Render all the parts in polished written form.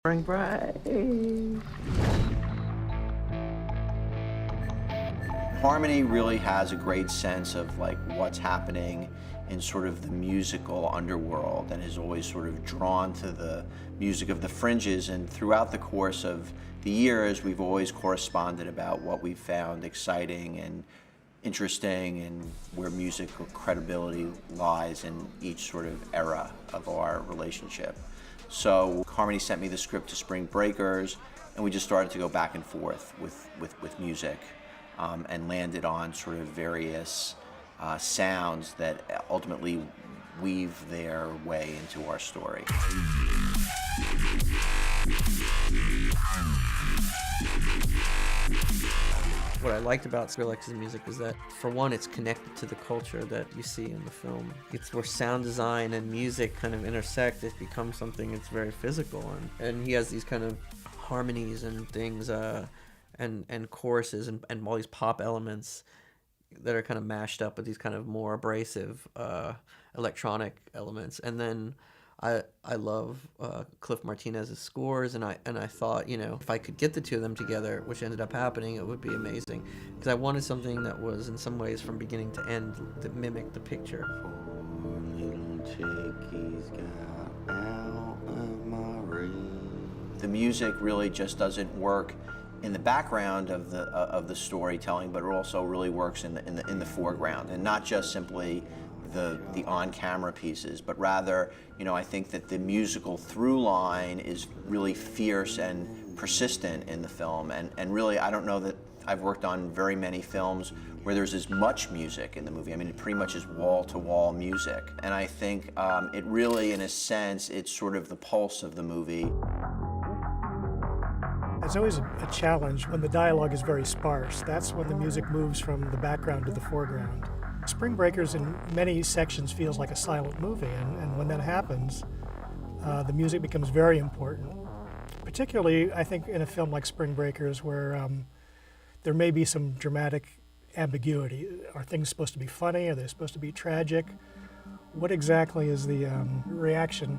Spring break. Harmony really has a great sense of like what's happening in sort of the musical underworld and is always sort of drawn to the music of the fringes. And throughout the course of the years, we've always corresponded about what we've found exciting and interesting and where musical credibility lies in each sort of era of our relationship. So Harmony sent me the script to Spring Breakers, and we just started to go back and forth with music. And landed on sort of various sounds that ultimately weave their way into our story. What I liked about Skrillex's music is that, for one, it's connected to the culture that you see in the film. It's where sound design and music kind of intersect. It becomes something that's very physical, and he has these kind of harmonies and things, and choruses and all these pop elements that are kind of mashed up with these kind of more abrasive electronic elements. And then I love Cliff Martinez's scores, and I thought, you know, if I could get the two of them together, which ended up happening, it would be amazing, because I wanted something that was in some ways from beginning to end that mimicked the picture. The music really just doesn't work in the background of the storytelling, but it also really works in the foreground, and not just simply the on-camera pieces, but rather, you know, I think that the musical through line is really fierce and persistent in the film, and really, I don't know that I've worked on very many films where there's as much music in the movie. I mean, it pretty much is wall-to-wall music, and I think it really, in a sense, it's sort of the pulse of the movie. It's always a challenge when the dialogue is very sparse. That's when the music moves from the background to the foreground. Spring Breakers in many sections feels like a silent movie, and when that happens, the music becomes very important. Particularly, I think, in a film like Spring Breakers, where there may be some dramatic ambiguity. Are things supposed to be funny? Are they supposed to be tragic? What exactly is the reaction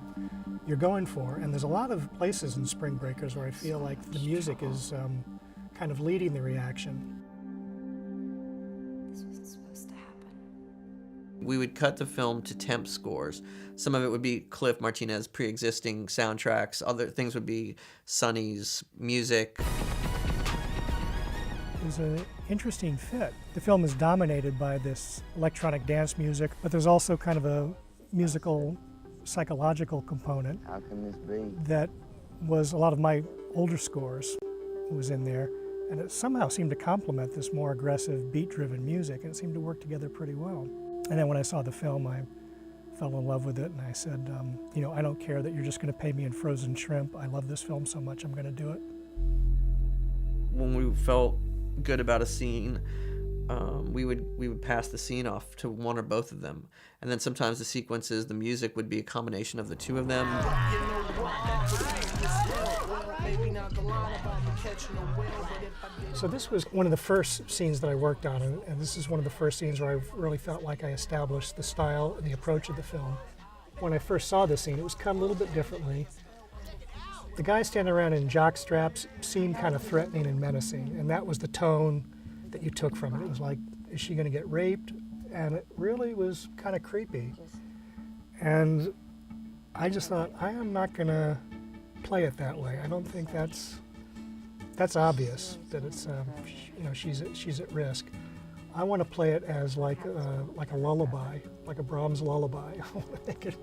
you're going for? And there's a lot of places in Spring Breakers where I feel like the music is kind of leading the reaction. This wasn't supposed to happen. We would cut the film to temp scores. Some of it would be Cliff Martinez pre-existing soundtracks. Other things would be Sonny's music. It was an interesting fit. The film is dominated by this electronic dance music, but there's also kind of a musical, psychological component. How can this be? That was a lot of my older scores was in there, and it somehow seemed to complement this more aggressive, beat-driven music, and it seemed to work together pretty well. And then when I saw the film, I fell in love with it, and I said, you know, I don't care that you're just going to pay me in frozen shrimp. I love this film so much, I'm going to do it. When we felt good about a scene, we would pass the scene off to one or both of them, and then sometimes the sequences, the music would be a combination of the two of them. So this was one of the first scenes that I worked on, and this is one of the first scenes where I really felt like I established the style and the approach of the film. When I first saw this scene, it was cut a little bit differently. The guy standing around in jock straps seemed kind of threatening and menacing, and that was the tone that you took from it. It was like, is she going to get raped? And it really was kind of creepy. And I just thought, I am not going to play it that way. I don't think that's obvious that it's, you know, she's at risk. I want to play it as like a lullaby, like a Brahms lullaby. I want to make it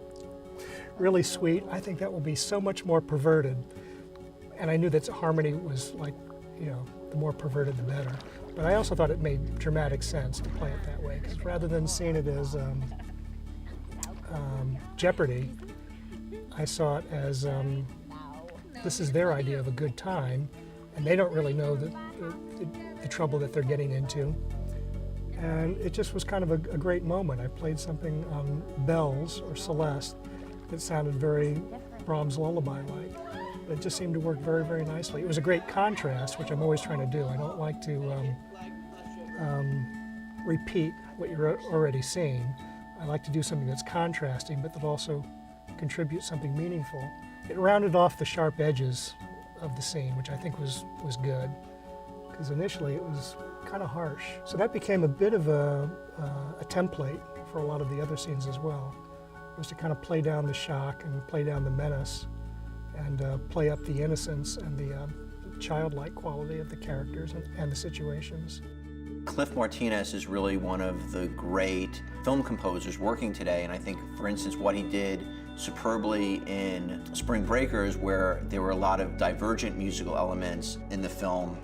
really sweet. I think that will be so much more perverted. And I knew that Harmony was like, you know, the more perverted the better. But I also thought it made dramatic sense to play it that way, because rather than seeing it as Jeopardy, I saw it as this is their idea of a good time, and they don't really know the trouble that they're getting into. And it just was kind of a great moment. I played something on bells or Celeste that sounded very Brahms lullaby-like. It just seemed to work very, very nicely. It was a great contrast, which I'm always trying to do. I don't like to repeat what you're already seeing. I like to do something that's contrasting, but that also contributes something meaningful. It rounded off the sharp edges of the scene, which I think was good, because initially it was kind of harsh. So that became a bit of a template for a lot of the other scenes as well, was to kind of play down the shock and play down the menace and play up the innocence and the childlike quality of the characters and the situations. Cliff Martinez is really one of the great film composers working today, and I think, for instance, what he did superbly in Spring Breakers, where there were a lot of divergent musical elements in the film,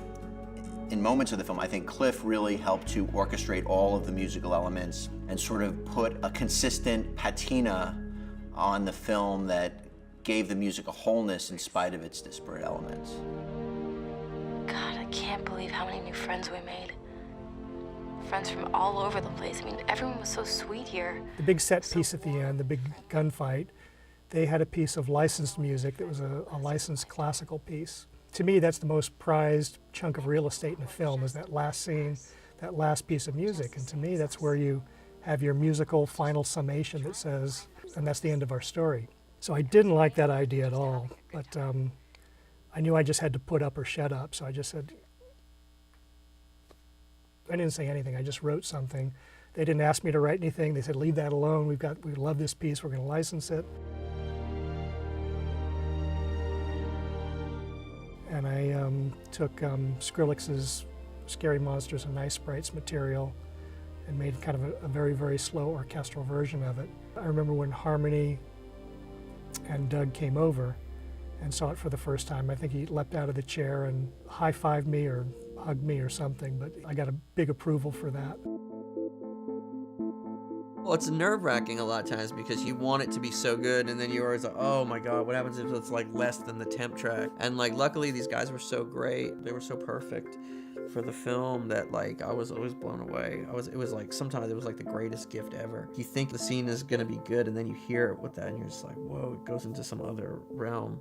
in moments of the film, I think Cliff really helped to orchestrate all of the musical elements and sort of put a consistent patina on the film that gave the music a wholeness in spite of its disparate elements. God, I can't believe how many new friends we made. Friends from all over the place. I mean, everyone was so sweet here. The big set piece at the end, the big gunfight, they had a piece of licensed music that was a licensed classical piece. To me, that's the most prized chunk of real estate in a film, is that last scene, that last piece of music. And to me, that's where you have your musical final summation that says, and that's the end of our story. So I didn't like that idea at all, but I knew I just had to put up or shut up. So I just said, I didn't say anything, I just wrote something. They didn't ask me to write anything. They said, leave that alone. We love this piece, we're gonna license it. And I took Skrillex's Scary Monsters and Nice Sprites material and made kind of a very, very slow orchestral version of it. I remember when Harmony and Doug came over and saw it for the first time. I think he leapt out of the chair and high-fived me or hugged me or something, but I got a big approval for that. Well, it's nerve-wracking a lot of times because you want it to be so good, and then you're always like, oh my god, what happens if it's like less than the temp track? And like, luckily these guys were so great, they were so perfect for the film that like I was always blown away. It was like, sometimes it was like the greatest gift ever. You think the scene is gonna be good, and then you hear it with that and you're just like, whoa, it goes into some other realm.